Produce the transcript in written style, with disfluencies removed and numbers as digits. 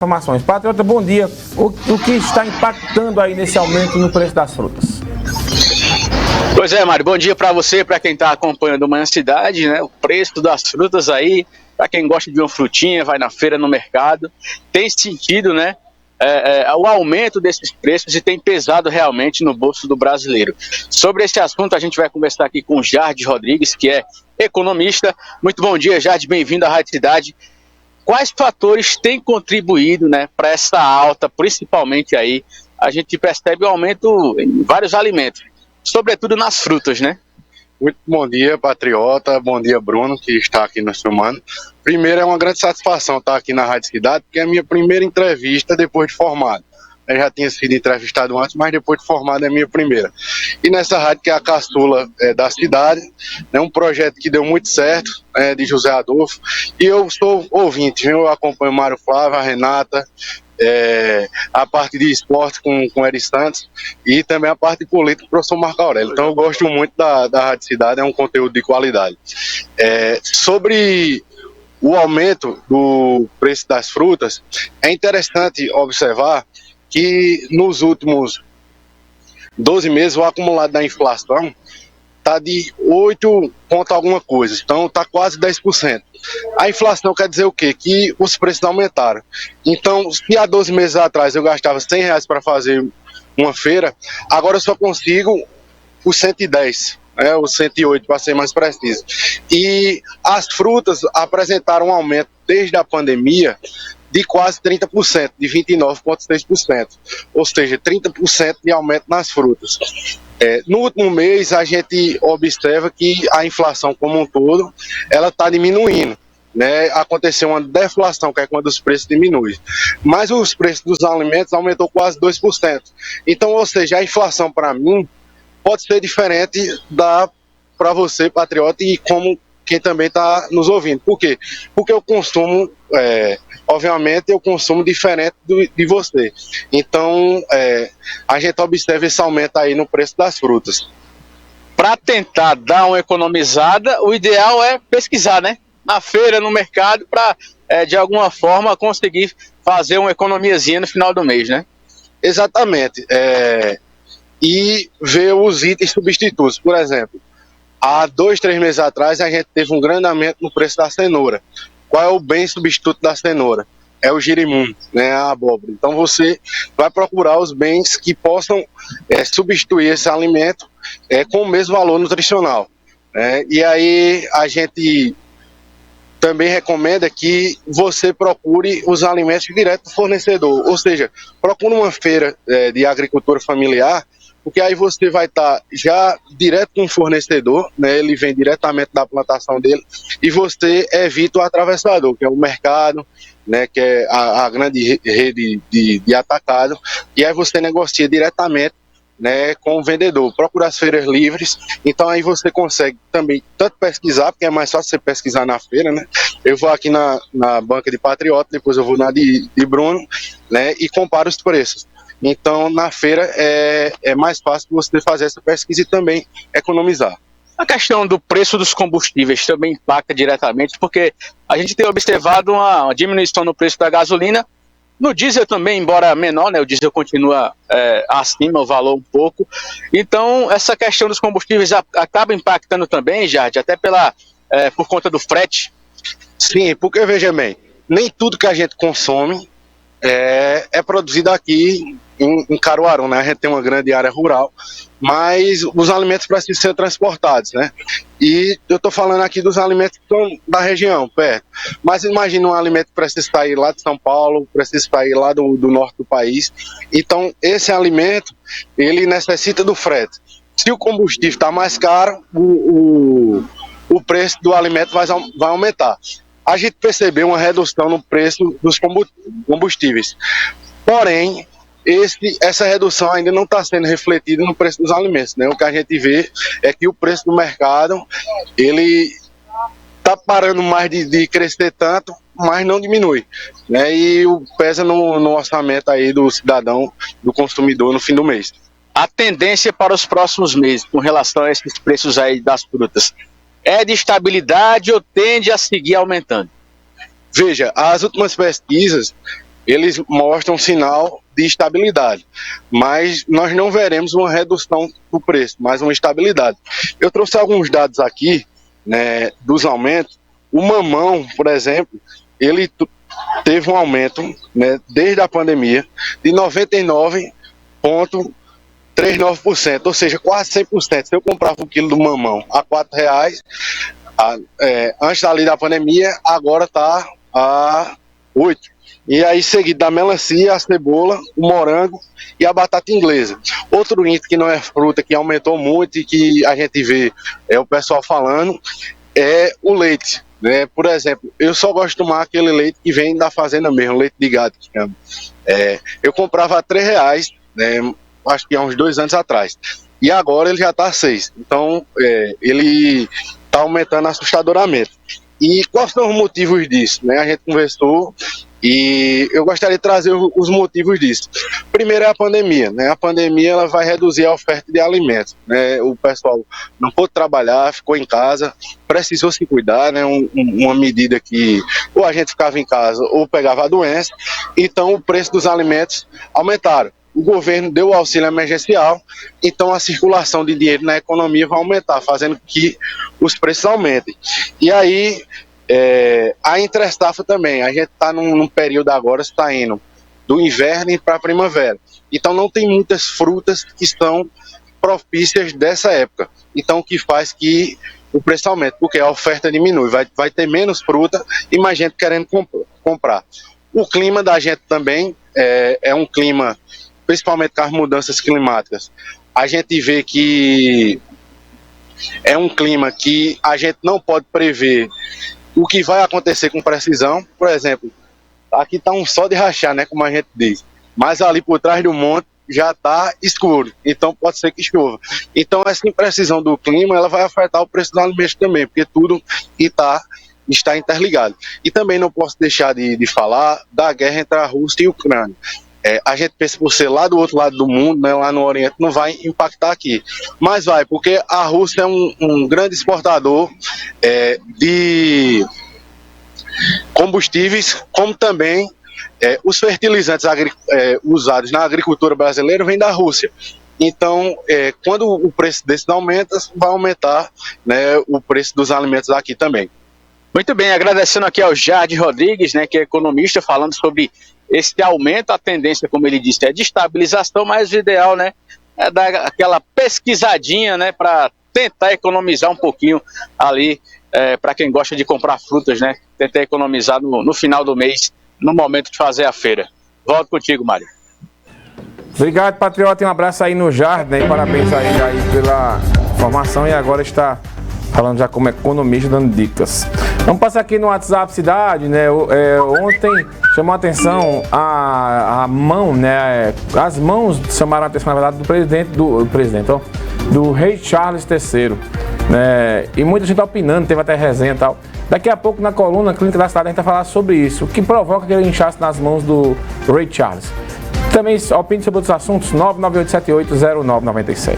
Informações. Patriota, bom dia. O que está impactando aí nesse aumento no preço das frutas? Pois é, Mário, bom dia para você, para quem está acompanhando Manhã Cidade, né? O preço das frutas aí, para quem gosta de uma frutinha, vai na feira, no mercado, tem sentido, né? O aumento desses preços e tem pesado realmente no bolso do brasileiro. Sobre esse assunto, a gente vai conversar aqui com o Jardim Rodrigues, que é economista. Muito bom dia, Jardim, bem-vindo à Rádio Cidade. Quais fatores têm contribuído, né, para essa alta, principalmente aí, a gente percebe o aumento em vários alimentos, sobretudo nas frutas, né? Muito bom dia, Patriota, bom dia, Bruno, que está aqui nos filmando. Primeiro, é uma grande satisfação estar aqui na Rádio Cidade, porque é a minha primeira entrevista depois de formado. Eu já tinha sido entrevistado antes, mas depois de formado é a minha primeira. E nessa rádio, que é a caçula da cidade, é um projeto que deu muito certo, de José Adolfo. E eu sou ouvinte, eu acompanho o Mário Flávio, a Renata, a parte de esporte com o Eri Santos e também a parte de política com o professor Marco Aurélio. Então eu gosto muito da Rádio Cidade, é um conteúdo de qualidade. Sobre o aumento do preço das frutas, é interessante observar que nos últimos 12 meses o acumulado da inflação está de 8 ponto alguma coisa, então está quase 10%. A inflação quer dizer o quê? Que os preços aumentaram. Então, se há 12 meses atrás eu gastava R$100 para fazer uma feira, agora eu só consigo os 110, os 108 para ser mais preciso. E as frutas apresentaram um aumento desde a pandemia de quase 30%, de 29,6%, ou seja, 30% de aumento nas frutas. No último mês, a gente observa que a inflação como um todo, ela está diminuindo, né? Aconteceu uma deflação, que é quando os preços diminuem, mas os preços dos alimentos aumentou quase 2%. Então, ou seja, a inflação para mim pode ser diferente para você, patriota, e como quem também está nos ouvindo. Por quê? Porque eu consumo, obviamente, eu consumo diferente de você. Então, a gente observa esse aumento aí no preço das frutas. Para tentar dar uma economizada, o ideal é pesquisar, né? Na feira, no mercado, para, de alguma forma, conseguir fazer uma economiazinha no final do mês, né? Exatamente. E ver os itens substitutos. Por exemplo, há 2, 3 meses atrás, a gente teve um grande aumento no preço da cenoura. Qual é o bem substituto da cenoura? É o girimum, né, a abóbora. Então você vai procurar os bens que possam substituir esse alimento com o mesmo valor nutricional. E aí a gente também recomenda que você procure os alimentos direto do fornecedor. Ou seja, procure uma feira de agricultura familiar, porque aí você vai estar já direto com o fornecedor, né? Ele vem diretamente da plantação dele, e você evita o atravessador, que é o mercado, né? Que é a grande rede de atacado, e aí você negocia diretamente, né, com o vendedor. Procura as feiras livres, então aí você consegue também tanto pesquisar, porque é mais fácil você pesquisar na feira, né? Eu vou aqui na banca de Patriota, depois eu vou na de Bruno, né, e comparo os preços. Então, na feira é mais fácil você fazer essa pesquisa e também economizar. A questão do preço dos combustíveis também impacta diretamente, porque a gente tem observado uma diminuição no preço da gasolina, no diesel também, embora menor, né? O diesel continua acima, o valor um pouco. Então, essa questão dos combustíveis acaba impactando também, Jardim, até por conta do frete. Sim, porque, veja bem, nem tudo que a gente consome é produzido aqui em Caruaru, né? A gente tem uma grande área rural, mas os alimentos precisam ser transportados, né? E eu estou falando aqui dos alimentos que estão da região, perto. Mas imagina um alimento que precisa sair lá de São Paulo, precisa sair lá do norte do país. Então, esse alimento, ele necessita do frete. Se o combustível está mais caro, o preço do alimento vai aumentar. A gente percebeu uma redução no preço dos combustíveis. Porém, essa redução ainda não está sendo refletida no preço dos alimentos, né? O que a gente vê é que o preço do mercado, ele está parando mais de crescer tanto, mas não diminui, né? E pesa no orçamento aí do cidadão, do consumidor no fim do mês. A tendência para os próximos meses, com relação a esses preços aí das frutas, é de estabilidade ou tende a seguir aumentando? Veja, as últimas pesquisas eles mostram sinal de estabilidade, mas nós não veremos uma redução do preço, mas uma estabilidade. Eu trouxe alguns dados aqui, né, dos aumentos. O mamão, por exemplo, ele teve um aumento, né, desde a pandemia de 99,39%, ou seja, quase 100%. Se eu comprava um quilo do mamão a R$4, antes ali da pandemia, agora está a 8. E aí, seguido da melancia, a cebola, o morango e a batata inglesa. Outro item que não é fruta, que aumentou muito e que a gente vê o pessoal falando, é o leite. Né? Por exemplo, eu só gosto de tomar aquele leite que vem da fazenda mesmo, leite de gado que chama. Eu comprava a R$3, né? Acho que há uns 2 anos atrás. E agora ele já está a 6. Então, ele está aumentando assustadoramente. E quais são os motivos disso? Né? A gente conversou e eu gostaria de trazer os motivos disso. Primeiro é a pandemia. Né? A pandemia ela vai reduzir a oferta de alimentos. Né? O pessoal não pôde trabalhar, ficou em casa, precisou se cuidar, né? Uma medida que ou a gente ficava em casa ou pegava a doença. Então o preço dos alimentos aumentaram. O governo deu o auxílio emergencial, então a circulação de dinheiro na economia vai aumentar, fazendo que os preços aumentem. E aí, a entre-safra também, a gente está num período agora, está indo do inverno para a primavera. Então não tem muitas frutas que estão propícias dessa época. Então o que faz que o preço aumente, porque a oferta diminui, vai ter menos fruta e mais gente querendo comprar. O clima da gente também é um clima, principalmente com as mudanças climáticas, a gente vê que é um clima que a gente não pode prever o que vai acontecer com precisão. Por exemplo, aqui está um sol de rachar, né, como a gente diz, mas ali por trás do monte já está escuro, então pode ser que chova. Então essa imprecisão do clima ela vai afetar o preço dos alimentos também, porque tudo está interligado. E também não posso deixar de falar da guerra entre a Rússia e a Ucrânia. A gente pensa por ser lá do outro lado do mundo, né, lá no Oriente, não vai impactar aqui. Mas vai, porque a Rússia é um grande exportador de combustíveis, como também os fertilizantes usados na agricultura brasileira vêm da Rússia. Então, quando o preço desses aumenta, vai aumentar, né, o preço dos alimentos aqui também. Muito bem, agradecendo aqui ao Jardim Rodrigues, né, que é economista, falando sobre esse aumento. A tendência, como ele disse, é de estabilização, mas o ideal, né, é dar aquela pesquisadinha, né, para tentar economizar um pouquinho ali, para quem gosta de comprar frutas, né, tentar economizar no final do mês, no momento de fazer a feira. Volto contigo, Mário. Obrigado, Patriota, um abraço aí no Jardim, né? Parabéns aí pela formação e agora está falando já como economista, dando dicas. Vamos passar aqui no WhatsApp Cidade, né? Ontem chamou a atenção a mão, né? As mãos chamaram a atenção, na verdade, do rei Charles III, né? E muita gente opinando, teve até resenha e tal. Daqui a pouco, na coluna Clínica da Cidade, a gente vai falar sobre isso, o que provoca aquele inchaço nas mãos do rei Charles. Também opine sobre outros assuntos, 998780997.